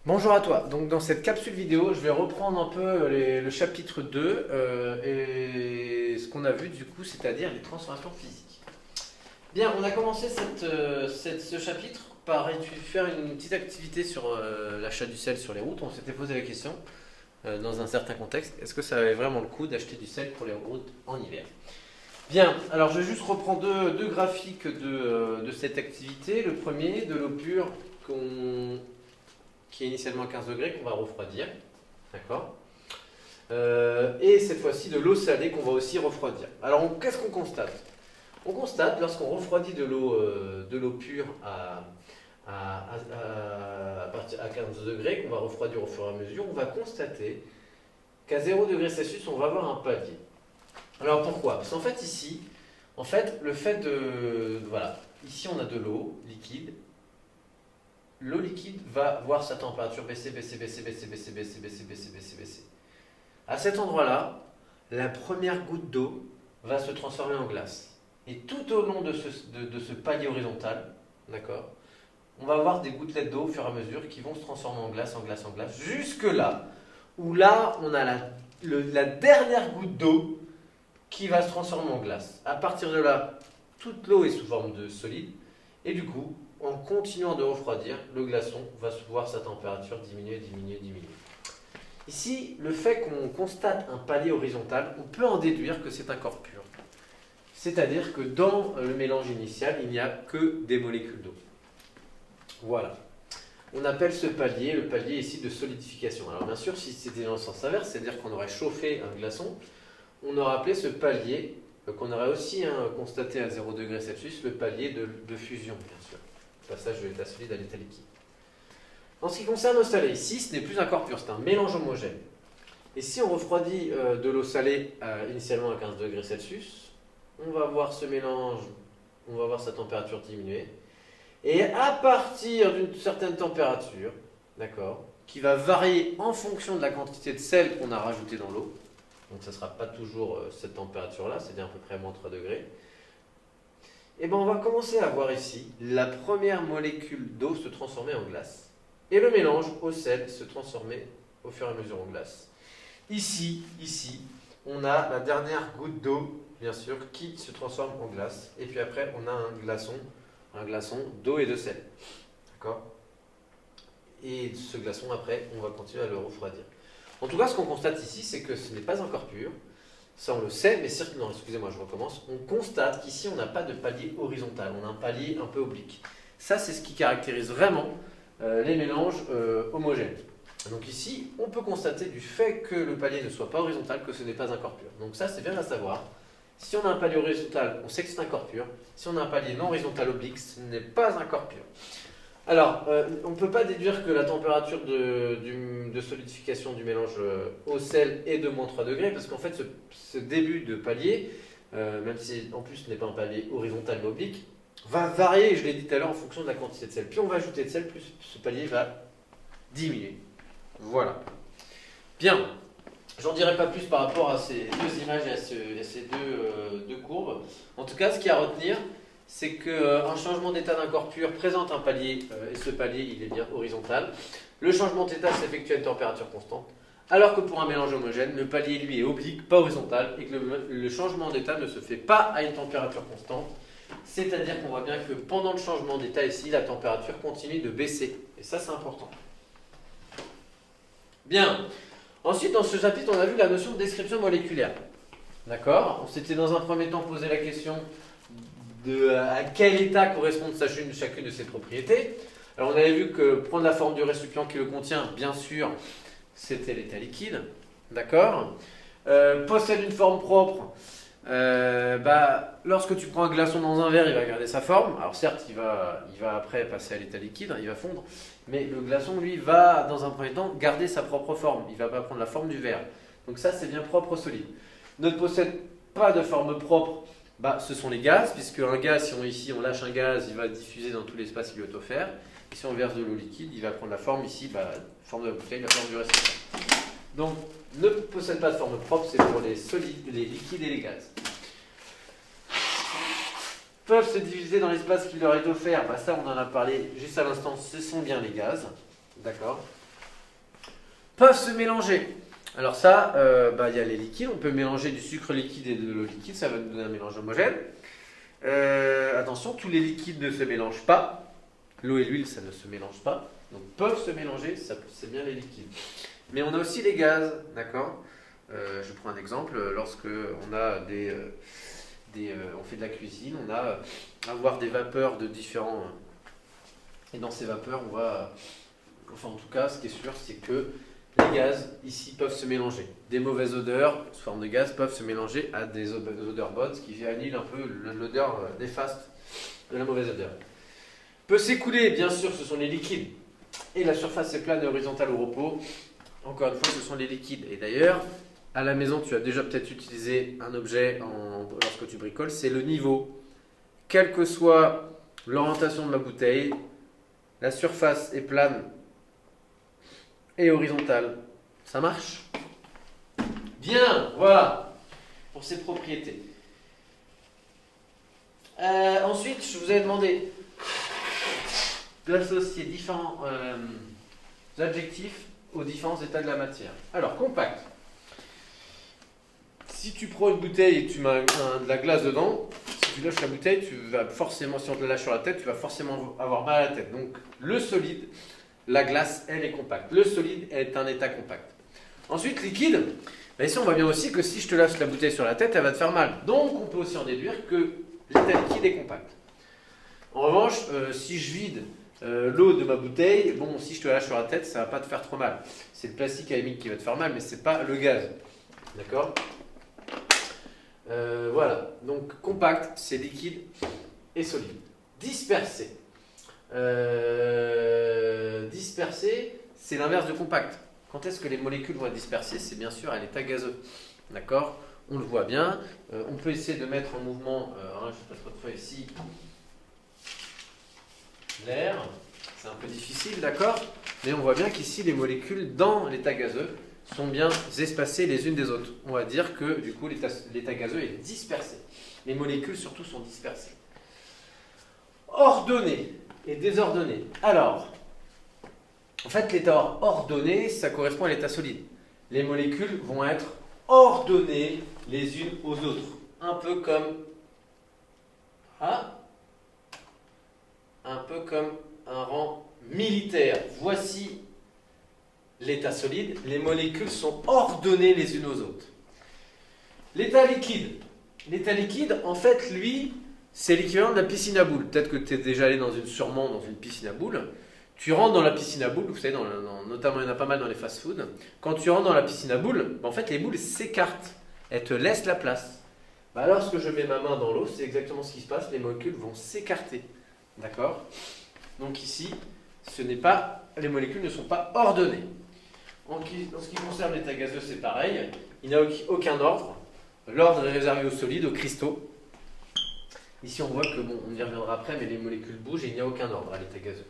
Bonjour à toi. Donc dans cette capsule vidéo, je vais reprendre un peu le chapitre 2 et ce qu'on a vu du coup, c'est-à-dire les transformations physiques. Bien, on a commencé ce chapitre par faire une petite activité sur l'achat du sel sur les routes. On s'était posé la question dans un certain contexte, est-ce que ça avait vraiment le coup d'acheter du sel pour les routes en hiver? Bien, alors je vais juste reprendre deux graphiques de cette activité. Le premier, de l'eau pure qui est initialement à 15 degrés, qu'on va refroidir. D'accord. Et cette fois-ci, de l'eau salée qu'on va aussi refroidir. Alors, qu'est-ce qu'on constate? On constate, lorsqu'on refroidit de l'eau pure à 15 degrés, qu'on va refroidir au fur et à mesure, on va constater qu'à 0 degré Celsius, on va avoir un palier. Alors, pourquoi? Parce qu'en fait, ici, le fait de... Voilà, ici, on a de l'eau liquide. L'eau liquide va voir sa température baisser, baisser, baisser, baisser, baisser, baisser, baisser, baisser, baisser, baisser. À cet endroit-là, la première goutte d'eau va se transformer en glace. Et tout au long de ce palier horizontal, d'accord, on va avoir des gouttelettes d'eau au fur et à mesure qui vont se transformer en glace, en glace, en glace, jusque là, où là, on a la dernière goutte d'eau qui va se transformer en glace. À partir de là, toute l'eau est sous forme de solide, et du coup, en continuant de refroidir, le glaçon va voir sa température diminuer, diminuer, diminuer. Ici, le fait qu'on constate un palier horizontal, on peut en déduire que c'est un corps pur. C'est-à-dire que dans le mélange initial, il n'y a que des molécules d'eau. Voilà. On appelle ce palier le palier ici de solidification. Alors bien sûr, si c'était dans le sens inverse, c'est-à-dire qu'on aurait chauffé un glaçon, on aurait appelé ce palier, qu'on aurait aussi constaté à 0 degré Celsius, le palier de fusion, bien sûr. Passage de l'état solide à l'état liquide. En ce qui concerne l'eau salée, ici, ce n'est plus un corps pur, c'est un mélange homogène. Et si on refroidit de l'eau salée initialement à 15 degrés Celsius, on va voir ce mélange, on va voir sa température diminuer. Et à partir d'une certaine température, d'accord, qui va varier en fonction de la quantité de sel qu'on a rajouté dans l'eau, donc ça ne sera pas toujours cette température-là, c'est-à-dire à peu près à moins 3 degrés, et bien on va commencer à voir ici la première molécule d'eau se transformer en glace. Et le mélange au sel se transformer au fur et à mesure en glace. Ici, on a la dernière goutte d'eau, bien sûr, qui se transforme en glace. Et puis après, on a un glaçon d'eau et de sel. D'accord? Et ce glaçon, après, on va continuer à le refroidir. En tout cas, ce qu'on constate ici, c'est que ce n'est pas encore pur. Ça, on le sait, mais non, excusez-moi, je recommence. On constate qu'ici, on n'a pas de palier horizontal, on a un palier un peu oblique. Ça, c'est ce qui caractérise vraiment les mélanges homogènes. Donc ici, on peut constater du fait que le palier ne soit pas horizontal que ce n'est pas un corps pur. Donc ça, c'est bien à savoir. Si on a un palier horizontal, on sait que c'est un corps pur. Si on a un palier non horizontal oblique, ce n'est pas un corps pur. Alors, on ne peut pas déduire que la température de solidification du mélange au sel est de moins 3 degrés, parce qu'en fait, ce début de palier, même si en plus ce n'est pas un palier horizontal mais oblique, va varier, je l'ai dit tout à l'heure, en fonction de la quantité de sel. Plus on va ajouter de sel, plus ce palier va diminuer. Voilà. Bien, j'en dirai pas plus par rapport à ces deux images et à ces deux courbes. En tout cas, ce qu'il y a à retenir, c'est qu'un changement d'état d'un corps pur présente un palier, et ce palier, il est bien horizontal. Le changement d'état s'effectue à une température constante, alors que pour un mélange homogène, le palier, lui, est oblique, pas horizontal, et que le changement d'état ne se fait pas à une température constante. C'est-à-dire qu'on voit bien que pendant le changement d'état ici, la température continue de baisser. Et ça, c'est important. Bien. Ensuite, dans ce chapitre, on a vu la notion de description moléculaire. D'accord? On s'était dans un premier temps posé la question de à quel état correspondent chacune de ces propriétés. Alors, on avait vu que prendre la forme du récipient qui le contient, bien sûr, c'était l'état liquide. D'accord? Possède une forme propre. Lorsque tu prends un glaçon dans un verre, il va garder sa forme. Alors certes, il va après passer à l'état liquide, il va fondre, mais le glaçon, lui, va dans un premier temps garder sa propre forme. Il ne va pas prendre la forme du verre. Donc ça, c'est bien propre, solide. Ne possède pas de forme propre. Ce sont les gaz, puisque un gaz, si on lâche un gaz, il va diffuser dans tout l'espace qui lui est offert. Et si on verse de l'eau liquide, il va prendre la forme ici, forme de la bouteille, la forme du récipient. Donc, ne possède pas de forme propre, c'est pour les solides, les liquides et les gaz. Peuvent se diviser dans l'espace qui leur est offert, ça on en a parlé juste à l'instant, ce sont bien les gaz. D'accord. peuvent se mélanger. Alors ça, il y a les liquides, on peut mélanger du sucre liquide et de l'eau liquide, ça va nous donner un mélange homogène. Attention, tous les liquides ne se mélangent pas. L'eau et l'huile, ça ne se mélange pas. Donc peuvent se mélanger, c'est bien les liquides. Mais on a aussi les gaz, d'accord. Je prends un exemple, lorsque on a on fait de la cuisine, on a avoir des vapeurs de différents... Et dans ces vapeurs, on va... Enfin, en tout cas, ce qui est sûr, c'est que les gaz, ici, peuvent se mélanger. Des mauvaises odeurs, sous forme de gaz, peuvent se mélanger à des odeurs bonnes, ce qui annule un peu l'odeur néfaste de la mauvaise odeur. Peut s'écouler, bien sûr, ce sont les liquides. Et la surface est plane et horizontale au repos. Encore une fois, ce sont les liquides. Et d'ailleurs, à la maison, tu as déjà peut-être utilisé un objet lorsque tu bricoles, c'est le niveau. Quelle que soit l'orientation de ma bouteille, la surface est plane et horizontale. Ça marche? Bien, voilà, pour ces propriétés. Ensuite, je vous ai demandé d'associer différents adjectifs aux différents états de la matière. Alors, compact. Si tu prends une bouteille et que tu mets de la glace dedans, si tu lâches la bouteille, tu vas forcément, si on te la lâche sur la tête, tu vas forcément avoir mal à la tête. Donc, le solide, la glace, elle est compacte. Le solide est un état compact. Ensuite, liquide. Ben ici, on voit bien aussi que si je te lâche la bouteille sur la tête, elle va te faire mal. Donc, on peut aussi en déduire que l'état liquide est compact. En revanche, si je vide l'eau de ma bouteille, bon, si je te la lâche sur la tête, ça ne va pas te faire trop mal. C'est le plastique à la limite qui va te faire mal, mais ce n'est pas le gaz. D'accord? Voilà. Donc, compact, c'est liquide et solide. Dispersé. Dispersé, c'est l'inverse de compact. Quand est-ce que les molécules vont être dispersées? C'est bien sûr à l'état gazeux. D'accord? On le voit bien. On peut essayer de mettre en mouvement, je passe votre feuille ici, l'air. C'est un peu difficile, d'accord? Mais on voit bien qu'ici, les molécules dans l'état gazeux sont bien espacées les unes des autres. On va dire que du coup, l'état gazeux est dispersé. Les molécules surtout sont dispersées. Ordonné et désordonné. Alors, en fait, l'état ordonné, ça correspond à l'état solide. Les molécules vont être ordonnées les unes aux autres. Un peu comme un rang militaire. Voici l'état solide. Les molécules sont ordonnées les unes aux autres. L'état liquide. L'état liquide, en fait, lui, c'est l'équivalent de la piscine à boules. Peut-être que tu es déjà allé sûrement dans une piscine à boules. Tu rentres dans la piscine à boules, vous savez, notamment il y en a pas mal dans les fast-food. Quand tu rentres dans la piscine à boules, en fait, les boules s'écartent. Elles te laissent la place. Lorsque je mets ma main dans l'eau, c'est exactement ce qui se passe. Les molécules vont s'écarter. D'accord? Donc ici, les molécules ne sont pas ordonnées. En ce qui concerne l'état gazeux, c'est pareil. Il n'y a aucun ordre. L'ordre est réservé aux solides, aux cristaux. Ici, on voit que, on y reviendra après, mais les molécules bougent et il n'y a aucun ordre à l'état gazeux.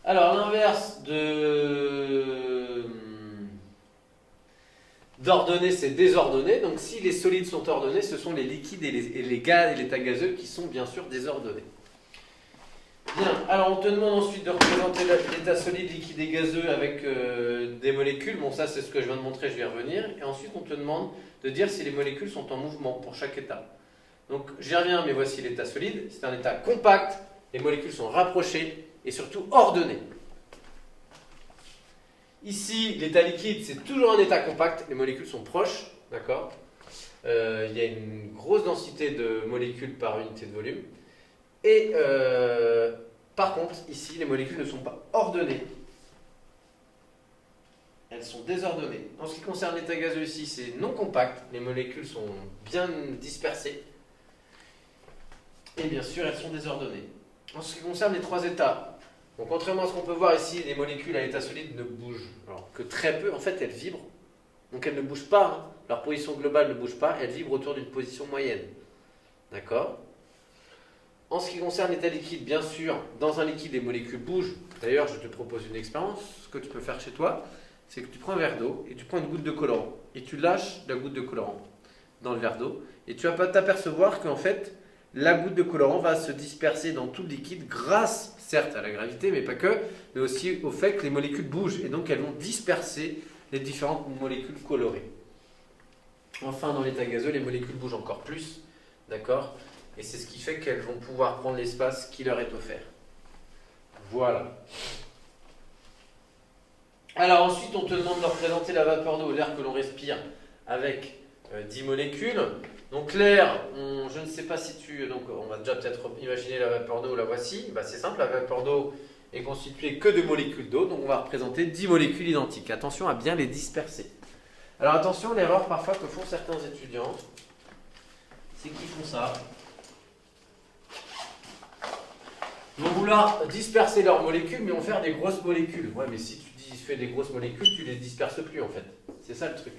Alors, l'inverse d'ordonné, c'est désordonné. Donc, si les solides sont ordonnés, ce sont les liquides et les gaz et l'état gazeux qui sont bien sûr désordonnés. Bien, alors on te demande ensuite de représenter l'état solide, liquide et gazeux avec des molécules. Bon, ça c'est ce que je viens de montrer, je vais y revenir. Et ensuite, on te demande de dire si les molécules sont en mouvement pour chaque état. Donc, j'y reviens, mais voici l'état solide. C'est un état compact, les molécules sont rapprochées et surtout ordonnées. Ici, l'état liquide, c'est toujours un état compact, les molécules sont proches, d'accord? Il y a une grosse densité de molécules par unité de volume. Et par contre, ici, les molécules ne sont pas ordonnées. Elles sont désordonnées. En ce qui concerne l'état gazeux ici, c'est non compact. Les molécules sont bien dispersées. Et bien sûr, elles sont désordonnées. En ce qui concerne les trois états, donc contrairement à ce qu'on peut voir ici, les molécules à l'état solide ne bougent. Alors que très peu, en fait, elles vibrent. Donc elles ne bougent pas. Hein. Leur position globale ne bouge pas. Elles vibrent autour d'une position moyenne. D'accord ? En ce qui concerne l'état liquide, bien sûr, dans un liquide, les molécules bougent. D'ailleurs, je te propose une expérience. Ce que tu peux faire chez toi, c'est que tu prends un verre d'eau et tu prends une goutte de colorant. Et tu lâches la goutte de colorant dans le verre d'eau. Et tu vas t'apercevoir qu'en fait, la goutte de colorant va se disperser dans tout le liquide grâce certes à la gravité, mais pas que, mais aussi au fait que les molécules bougent, et donc elles vont disperser les différentes molécules colorées. Enfin, dans l'état gazeux, les molécules bougent encore plus, d'accord? Et c'est ce qui fait qu'elles vont pouvoir prendre l'espace qui leur est offert. Voilà. Alors ensuite, on te demande de représenter la vapeur d'eau, l'air que l'on respire, avec 10 molécules. Donc l'air, je ne sais pas si tu... Donc on va déjà peut-être imaginer la vapeur d'eau, la voici. Bah, c'est simple, la vapeur d'eau est constituée que de molécules d'eau, donc on va représenter 10 molécules identiques. Attention à bien les disperser. Alors attention, l'erreur parfois que font certains étudiants, c'est qu'ils font ça. Ils vont vouloir disperser leurs molécules, mais vont faire des grosses molécules. Ouais, mais si tu fais des grosses molécules, tu les disperses plus en fait. C'est ça le truc.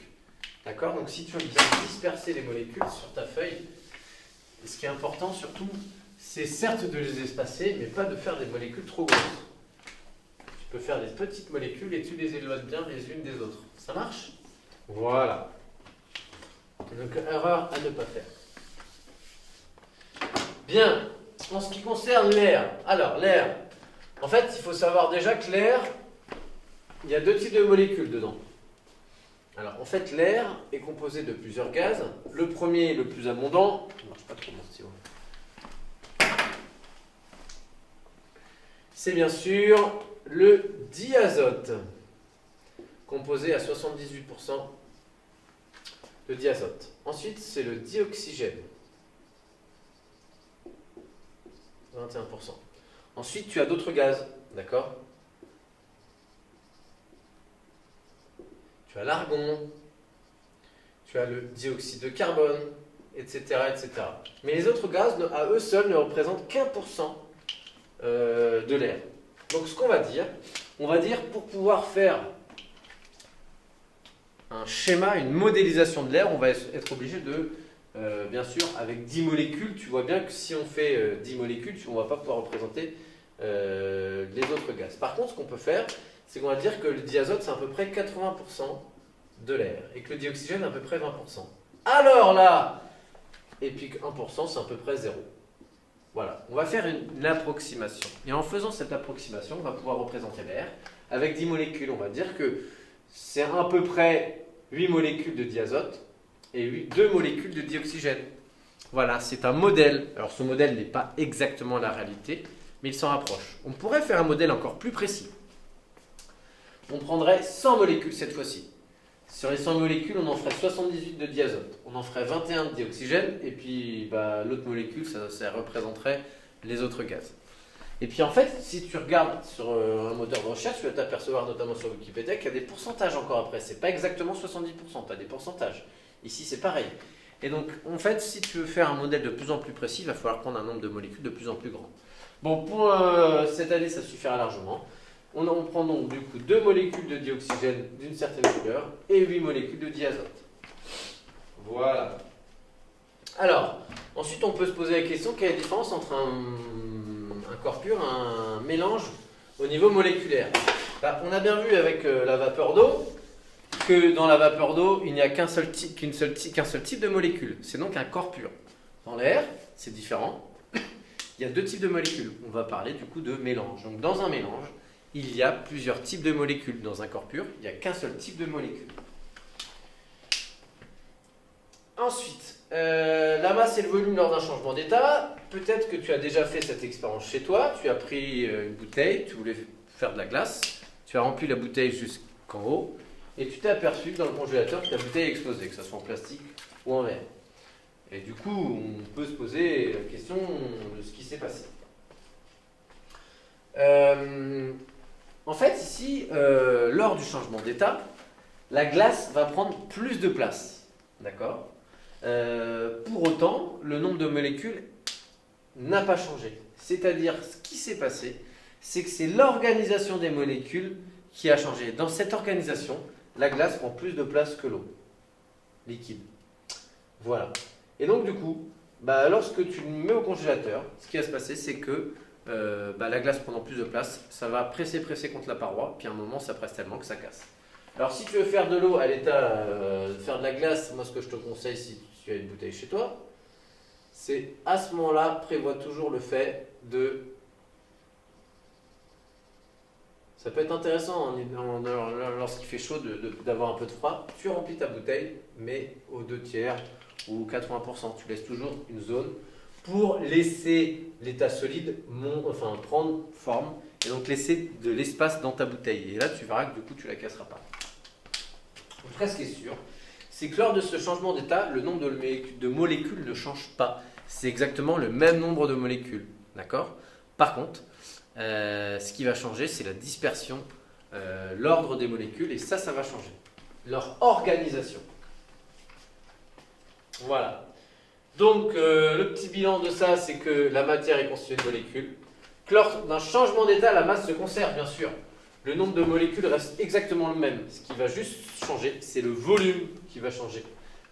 D'accord? Donc si tu veux bien disperser les molécules sur ta feuille, ce qui est important surtout, c'est certes de les espacer, mais pas de faire des molécules trop grosses. Tu peux faire des petites molécules et tu les éloignes bien les unes des autres. Ça marche? Voilà. Donc erreur à ne pas faire. Bien. En ce qui concerne l'air, alors l'air, en fait il faut savoir déjà que l'air, il y a deux types de molécules dedans. Alors en fait l'air est composé de plusieurs gaz. Le premier, le plus abondant, ça ne marche pas trop mon stylo, c'est bien sûr le diazote, composé à 78% de diazote. Ensuite c'est le dioxygène. 21%. Ensuite, tu as d'autres gaz, d'accord? Tu as l'argon, tu as le dioxyde de carbone, etc., etc. Mais les autres gaz, à eux seuls, ne représentent qu'1% de l'air. Donc, ce qu'on va dire, pour pouvoir faire un schéma, une modélisation de l'air, on va être obligé de... bien sûr, avec 10 molécules, tu vois bien que si on fait 10 molécules, on ne va pas pouvoir représenter les autres gaz. Par contre, ce qu'on peut faire, c'est qu'on va dire que le diazote, c'est à peu près 80% de l'air, et que le dioxygène, à peu près 20%. Alors là, et puis 1%, c'est à peu près 0. Voilà, on va faire une approximation. Et en faisant cette approximation, on va pouvoir représenter l'air. Avec 10 molécules, on va dire que c'est à peu près 8 molécules de diazote, et 2 molécules de dioxygène. Voilà, c'est un modèle. Alors ce modèle n'est pas exactement la réalité, mais il s'en rapproche. On pourrait faire un modèle encore plus précis. On prendrait 100 molécules cette fois-ci. Sur les 100 molécules, on en ferait 78 de diazote. On en ferait 21 de dioxygène, et puis l'autre molécule, ça représenterait les autres gaz. Et puis en fait, si tu regardes sur un moteur de recherche, tu vas t'apercevoir notamment sur Wikipédia qu'il y a des pourcentages encore après. C'est pas exactement 70%, tu as des pourcentages. Ici, c'est pareil. Et donc, en fait, si tu veux faire un modèle de plus en plus précis, il va falloir prendre un nombre de molécules de plus en plus grand. Bon, pour cette année, ça suffira largement. On prend donc du coup 2 molécules de dioxygène d'une certaine couleur et 8 molécules de diazote. Voilà. Alors, ensuite, on peut se poser la question, quelle est la différence entre un corps pur et un mélange au niveau moléculaire? On a bien vu avec la vapeur d'eau, que dans la vapeur d'eau, il n'y a qu'un seul type de molécule. C'est donc un corps pur. Dans l'air, c'est différent. Il y a 2 types de molécules. On va parler du coup de mélange. Donc dans un mélange, il y a plusieurs types de molécules. Dans un corps pur, il n'y a qu'un seul type de molécule. Ensuite, la masse et le volume lors d'un changement d'état. Peut-être que tu as déjà fait cette expérience chez toi. Tu as pris une bouteille, tu voulais faire de la glace. Tu as rempli la bouteille jusqu'en haut. Et tu t'es aperçu dans le congélateur que ta bouteille a explosé, que ce soit en plastique ou en verre. Et du coup, on peut se poser la question de ce qui s'est passé. En fait, ici, lors du changement d'état, la glace va prendre plus de place. D'accord? Pour autant, le nombre de molécules n'a pas changé. C'est-à-dire, ce qui s'est passé, c'est que c'est l'organisation des molécules qui a changé. Dans cette organisation, la glace prend plus de place que l'eau liquide. Voilà. Et donc du coup, lorsque tu le mets au congélateur, ce qui va se passer, c'est que la glace prenant plus de place, ça va presser contre la paroi, puis à un moment, ça presse tellement que ça casse. Alors si tu veux faire de l'eau à l'état, faire de la glace, moi ce que je te conseille si tu as une bouteille chez toi, c'est à ce moment-là, prévois toujours le fait de Ça peut être intéressant lorsqu'il fait chaud d'avoir un peu de froid. Tu remplis ta bouteille, mais aux 2/3 ou 80%. Tu laisses toujours une zone pour laisser l'état solide prendre forme et donc laisser de l'espace dans ta bouteille. Et là, tu verras que du coup, tu ne la casseras pas. En tout cas, ce qui est sûr, c'est que lors de ce changement d'état, le nombre de molécules ne change pas. C'est exactement le même nombre de molécules. D'accord ? Par contre, ce qui va changer, c'est la dispersion, l'ordre des molécules, et ça va changer. Leur organisation. Voilà. Donc, le petit bilan de ça, c'est que la matière est constituée de molécules. Que lors d'un changement d'état, la masse se conserve, bien sûr. Le nombre de molécules reste exactement le même. Ce qui va juste changer, c'est le volume qui va changer.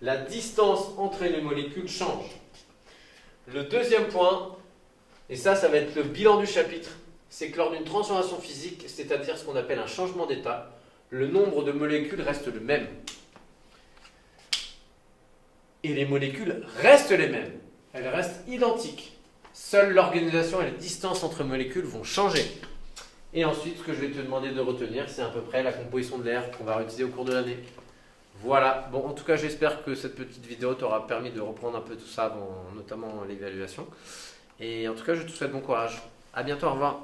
La distance entre les molécules change. Le deuxième point, et ça va être le bilan du chapitre, c'est que lors d'une transformation physique, c'est-à-dire ce qu'on appelle un changement d'état, le nombre de molécules reste le même. Et les molécules restent les mêmes. Elles restent identiques. Seule l'organisation et les distances entre molécules vont changer. Et ensuite, ce que je vais te demander de retenir, c'est à peu près la composition de l'air qu'on va réutiliser au cours de l'année. Voilà. Bon, en tout cas, j'espère que cette petite vidéo t'aura permis de reprendre un peu tout ça, notamment l'évaluation. Et en tout cas, je te souhaite bon courage. À bientôt, au revoir.